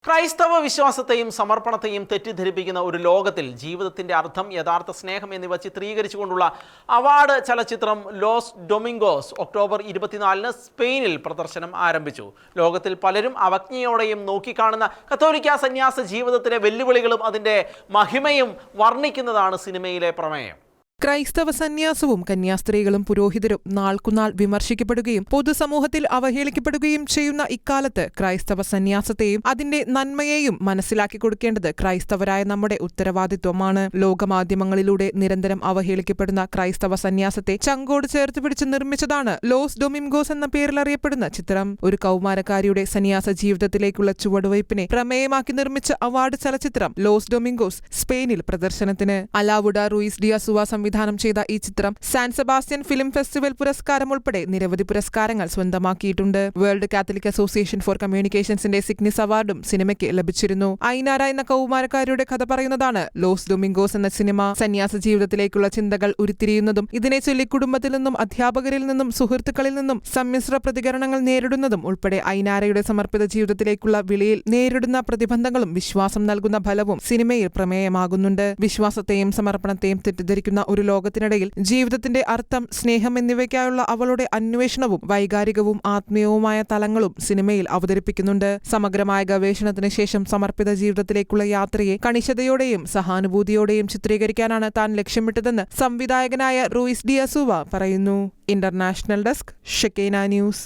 ക്രൈസ്തവ വിശ്വാസത്തെയും സമർപ്പണത്തെയും തെറ്റിദ്ധരിപ്പിക്കുന്ന ഒരു ലോകത്തിൽ ജീവിതത്തിന്റെ അർത്ഥം, യഥാർത്ഥ സ്നേഹം എന്നിവ ചിത്രീകരിച്ചുകൊണ്ടുള്ള അവാർഡ് ചലച്ചിത്രം ലോസ് ഡൊമിംഗോസ് ഒക്ടോബർ 24-ന് സ്പെയിനിൽ പ്രദർശനം ആരംഭിച്ചു. ലോകത്തിൽ പലരും അവജ്ഞയോടെയും നോക്കിക്കാണുന്ന കത്തോലിക്ക സന്യാസ ജീവിതത്തിലെ വെല്ലുവിളികളും അതിൻ്റെ മഹിമയും വർണ്ണിക്കുന്നതാണ് സിനിമയിലെ പ്രമേയം. ക്രൈസ്തവ സന്യാസവും കന്യാസ്ത്രീകളും പുരോഹിതരും നാൾക്കുനാൾ വിമർശിക്കപ്പെടുകയും പൊതുസമൂഹത്തിൽ അവഹേളിക്കപ്പെടുകയും ചെയ്യുന്ന ഇക്കാലത്ത് ക്രൈസ്തവ സന്യാസത്തെയും അതിന്റെ നന്മയെയും മനസ്സിലാക്കി കൊടുക്കേണ്ടത് ക്രൈസ്തവരായ നമ്മുടെ ഉത്തരവാദിത്വമാണ്. ലോകമാധ്യമങ്ങളിലൂടെ നിരന്തരം അവഹേളിക്കപ്പെടുന്ന ക്രൈസ്തവ സന്യാസത്തെ ചങ്കോട് ചേർത്ത് പിടിച്ച് നിർമ്മിച്ചതാണ് ലോസ് ഡൊമിംഗോസ് എന്ന പേരിൽ അറിയപ്പെടുന്ന ചിത്രം. ഒരു കൗമാരക്കാരിയുടെ സന്യാസ ജീവിതത്തിലേക്കുള്ള ചുവടുവയ്പ്പിനെ പ്രമേയമാക്കി നിർമ്മിച്ച അവാർഡ് ചലച്ചിത്രം ലോസ് ഡൊമിംഗോസ് സ്പെയിനിൽ പ്രദർശനത്തിന്. അലാവുഡ റൂയിസ് ഡിയാസുവ സംവിധാനം ചെയ്ത ഈ ചിത്രം സാൻ സെബാസ്റ്റ്യൻ ഫിലിം ഫെസ്റ്റിവൽ പുരസ്കാരം ഉൾപ്പെടെ നിരവധി പുരസ്കാരങ്ങൾ സ്വന്തമാക്കിയിട്ടുണ്ട്. വേൾഡ് കാത്തലിക് അസോസിയേഷൻ ഫോർ കമ്മ്യൂണിക്കേഷൻസിന്റെ സിഗ്നിസ് അവാർഡും സിനിമയ്ക്ക് ലഭിച്ചിരുന്നു. ഐനാര എന്ന കൗമാരക്കാരിയുടെ കഥ പറയുന്നതാണ് ലോസ് ഡൊമിംഗോസ് എന്ന സിനിമ. സന്യാസ ജീവിതത്തിലേക്കുള്ള ചിന്തകൾ ഉരുത്തിരിയുന്നതും ഇതിനെ ചൊല്ലി കുടുംബത്തിൽ നിന്നും അധ്യാപകരിൽ നിന്നും സുഹൃത്തുക്കളിൽ നിന്നും സമ്മിശ്ര പ്രതികരണങ്ങൾ നേരിടുന്നതും ഉൾപ്പെടെ ഐനാരയുടെ സമർപ്പിത ജീവിതത്തിലേക്കുള്ള വിളിയിൽ നേരിടുന്ന പ്രതിബന്ധങ്ങളും വിശ്വാസം നൽകുന്ന ഫലവും സിനിമയിൽ പ്രമേയമാകുന്നുണ്ട്. വിശ്വാസത്തെയും സമർപ്പണത്തെയും തെറ്റിദ്ധരിക്കുന്ന ഒരു ലോകത്തിനിടയിൽ ജീവിതത്തിന്റെ അർത്ഥം, സ്നേഹം എന്നിവയ്ക്കായുള്ള അവളുടെ അന്വേഷണവും വൈകാരികവും ആത്മീയവുമായ തലങ്ങളും സിനിമയിൽ അവതരിപ്പിക്കുന്നുണ്ട്. സമഗ്രമായ ഗവേഷണത്തിന് ശേഷം സമർപ്പിത ജീവിതത്തിലേക്കുള്ള യാത്രയെ കണിശതയോടെയും സഹാനുഭൂതിയോടെയും ചിത്രീകരിക്കാനാണ് താൻ ലക്ഷ്യമിട്ടതെന്ന് സംവിധായകനായ റൂയിസ് ഡിയാസുവ പറയുന്നു. International desk, Shekinah news.